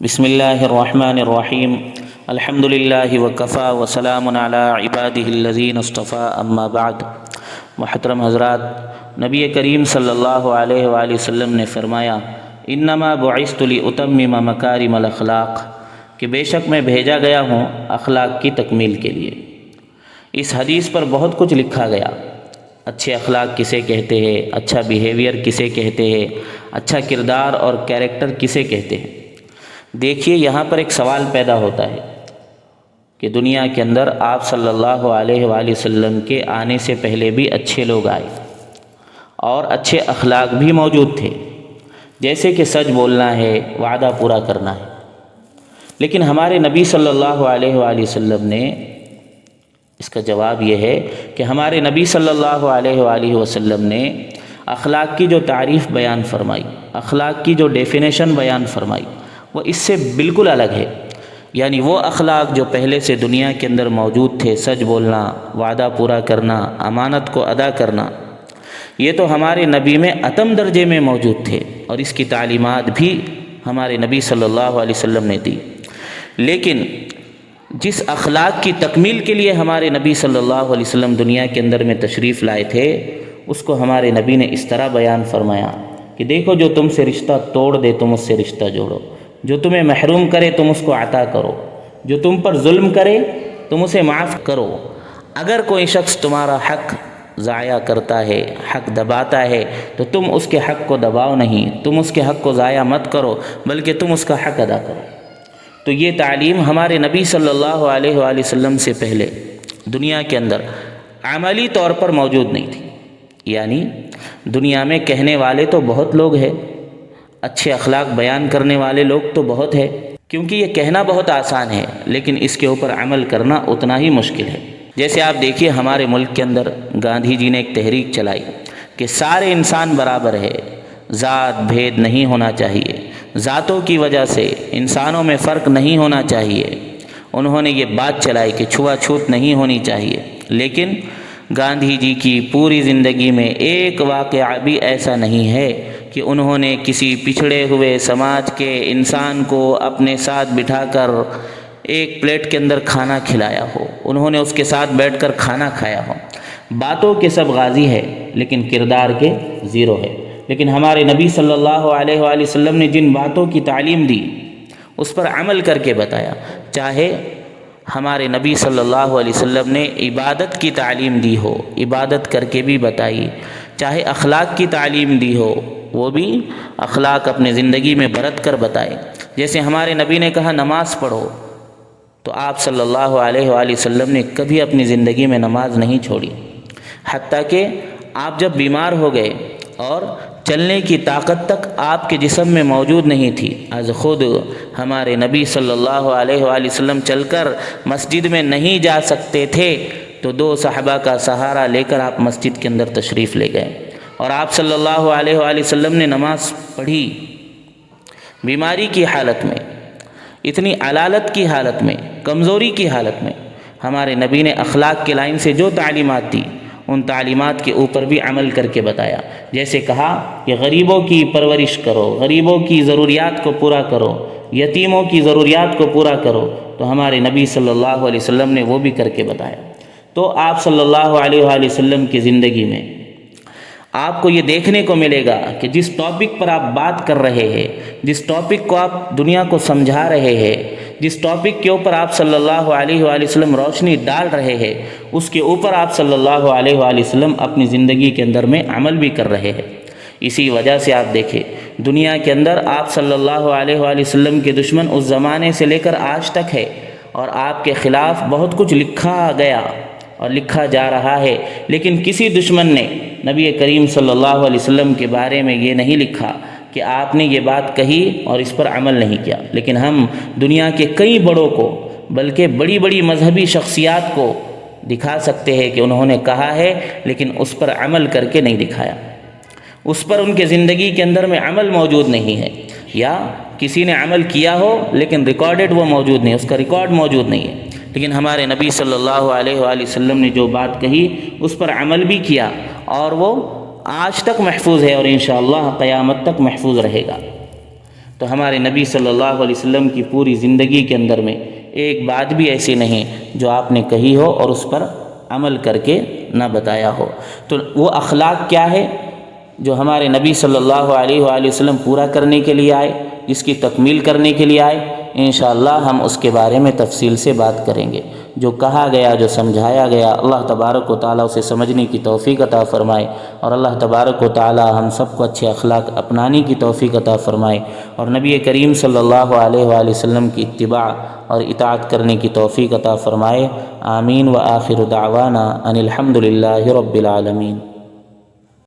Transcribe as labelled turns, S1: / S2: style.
S1: بسم اللہ الرحمن الرحیم الحمد للہ وکفا وسلام علی عبادہ الذین اصطفیٰ اما بعد۔ محترم حضرات، نبی کریم صلی اللہ علیہ وآلہ وسلم نے فرمایا انما بعثت لاتمم مکارم الاخلاق، کہ بے شک میں بھیجا گیا ہوں اخلاق کی تکمیل کے لیے۔ اس حدیث پر بہت کچھ لکھا گیا، اچھے اخلاق کسے کہتے ہیں، اچھا بیہیویئر کسے کہتے ہیں، اچھا کردار اور کیریکٹر کسے کہتے ہیں۔ دیکھیے، یہاں پر ایک سوال پیدا ہوتا ہے کہ دنیا کے اندر آپ صلی اللہ علیہ وآلہ وسلم کے آنے سے پہلے بھی اچھے لوگ آئے اور اچھے اخلاق بھی موجود تھے، جیسے کہ سچ بولنا ہے، وعدہ پورا کرنا ہے۔ لیکن ہمارے نبی صلی اللہ علیہ وآلہ وسلم نے اس کا جواب یہ ہے کہ ہمارے نبی صلی اللہ علیہ وآلہ وسلم نے اخلاق کی جو تعریف بیان فرمائی، اخلاق کی جو ڈیفینیشن بیان فرمائی، وہ اس سے بالکل الگ ہے۔ یعنی وہ اخلاق جو پہلے سے دنیا کے اندر موجود تھے، سچ بولنا، وعدہ پورا کرنا، امانت کو ادا کرنا، یہ تو ہمارے نبی میں اتم درجے میں موجود تھے اور اس کی تعلیمات بھی ہمارے نبی صلی اللہ علیہ وسلم نے دی۔ لیکن جس اخلاق کی تکمیل کے لیے ہمارے نبی صلی اللہ علیہ وسلم دنیا کے اندر میں تشریف لائے تھے، اس کو ہمارے نبی نے اس طرح بیان فرمایا کہ دیکھو، جو تم سے رشتہ توڑ دے تم اس سے رشتہ جوڑو، جو تمہیں محروم کرے تم اس کو عطا کرو، جو تم پر ظلم کرے تم اسے معاف کرو۔ اگر کوئی شخص تمہارا حق ضائع کرتا ہے، حق دباتا ہے، تو تم اس کے حق کو دباؤ نہیں، تم اس کے حق کو ضائع مت کرو، بلکہ تم اس کا حق ادا کرو۔ تو یہ تعلیم ہمارے نبی صلی اللہ علیہ وآلہ وسلم سے پہلے دنیا کے اندر عملی طور پر موجود نہیں تھی۔ یعنی دنیا میں کہنے والے تو بہت لوگ ہیں، اچھے اخلاق بیان کرنے والے لوگ تو بہت ہے، کیونکہ یہ کہنا بہت آسان ہے لیکن اس کے اوپر عمل کرنا اتنا ہی مشکل ہے۔ جیسے آپ دیکھیے، ہمارے ملک کے اندر گاندھی جی نے ایک تحریک چلائی کہ سارے انسان برابر ہے، ذات بھید نہیں ہونا چاہیے، ذاتوں کی وجہ سے انسانوں میں فرق نہیں ہونا چاہیے۔ انہوں نے یہ بات چلائی کہ چھوا چھوت نہیں ہونی چاہیے، لیکن گاندھی جی کی پوری زندگی میں ایک واقعہ بھی ایسا نہیں ہے کہ انہوں نے کسی پچھڑے ہوئے سماج کے انسان کو اپنے ساتھ بٹھا کر ایک پلیٹ کے اندر کھانا کھلایا ہو، انہوں نے اس کے ساتھ بیٹھ کر کھانا کھایا ہو۔ باتوں کے سب غازی ہے لیکن کردار کے زیرو ہے۔ لیکن ہمارے نبی صلی اللہ علیہ وآلہ وسلم نے جن باتوں کی تعلیم دی اس پر عمل کر کے بتایا۔ چاہے ہمارے نبی صلی اللہ علیہ وسلم نے عبادت کی تعلیم دی ہو، عبادت کر کے بھی بتائی، چاہے اخلاق کی تعلیم دی ہو، وہ بھی اخلاق اپنے زندگی میں برت کر بتائے۔ جیسے ہمارے نبی نے کہا نماز پڑھو، تو آپ صلی اللہ علیہ وآلہ وسلم نے کبھی اپنی زندگی میں نماز نہیں چھوڑی، حتیٰ کہ آپ جب بیمار ہو گئے اور چلنے کی طاقت تک آپ کے جسم میں موجود نہیں تھی، از خود ہمارے نبی صلی اللہ علیہ وآلہ وسلم چل کر مسجد میں نہیں جا سکتے تھے، تو دو صحابہ کا سہارا لے کر آپ مسجد کے اندر تشریف لے گئے اور آپ صلی اللہ علیہ وآلہ وسلم نے نماز پڑھی بیماری کی حالت میں، اتنی علالت کی حالت میں، کمزوری کی حالت میں۔ ہمارے نبی نے اخلاق کے لائن سے جو تعلیمات دی، ان تعلیمات کے اوپر بھی عمل کر کے بتایا۔ جیسے کہا کہ غریبوں کی پرورش کرو، غریبوں کی ضروریات کو پورا کرو، یتیموں کی ضروریات کو پورا کرو، تو ہمارے نبی صلی اللہ علیہ وسلم نے وہ بھی کر کے بتایا۔ تو آپ صلی اللہ علیہ وآلہ وسلم کی زندگی میں آپ کو یہ دیکھنے کو ملے گا کہ جس ٹاپک پر آپ بات کر رہے ہیں، جس ٹاپک کو آپ دنیا کو سمجھا رہے ہیں، جس ٹاپک کے اوپر آپ صلی اللہ علیہ وآلہ وسلم روشنی ڈال رہے ہیں، اس کے اوپر آپ صلی اللہ علیہ وآلہ وسلم اپنی زندگی کے اندر میں عمل بھی کر رہے ہیں۔ اسی وجہ سے آپ دیکھیں، دنیا کے اندر آپ صلی اللہ علیہ وآلہ وسلم کے دشمن اس زمانے سے لے کر آج تک ہے، اور آپ کے خلاف بہت کچھ لکھا گیا اور لکھا جا رہا ہے، لیکن کسی دشمن نے نبی کریم صلی اللہ علیہ وسلم کے بارے میں یہ نہیں لکھا کہ آپ نے یہ بات کہی اور اس پر عمل نہیں کیا۔ لیکن ہم دنیا کے کئی بڑوں کو، بلکہ بڑی بڑی مذہبی شخصیات کو دکھا سکتے ہیں کہ انہوں نے کہا ہے لیکن اس پر عمل کر کے نہیں دکھایا، اس پر ان کے زندگی کے اندر میں عمل موجود نہیں ہے، یا کسی نے عمل کیا ہو لیکن ریکارڈڈ وہ موجود نہیں، اس کا ریکارڈ موجود نہیں ہے۔ لیکن ہمارے نبی صلی اللہ علیہ وآلہ وسلم نے جو بات کہی اس پر عمل بھی کیا، اور وہ آج تک محفوظ ہے اور انشاءاللہ قیامت تک محفوظ رہے گا۔ تو ہمارے نبی صلی اللہ علیہ وسلم کی پوری زندگی کے اندر میں ایک بات بھی ایسی نہیں جو آپ نے کہی ہو اور اس پر عمل کر کے نہ بتایا ہو۔ تو وہ اخلاق کیا ہے جو ہمارے نبی صلی اللہ علیہ وآلہ وسلم پورا کرنے کے لیے آئے، جس کی تکمیل کرنے کے لیے آئے؟ انشاءاللہ ہم اس کے بارے میں تفصیل سے بات کریں گے۔ جو کہا گیا، جو سمجھایا گیا، اللہ تبارک و تعالیٰ اسے سمجھنے کی توفیق عطا فرمائے، اور اللہ تبارک و تعالیٰ ہم سب کو اچھے اخلاق اپنانے کی توفیق عطا فرمائے، اور نبی کریم صلی اللہ علیہ وآلہ وسلم کی اتباع اور اطاعت کرنے کی توفیق عطا فرمائے۔ آمین۔ وآخر دعوانا ان الحمد للہ رب العالمین۔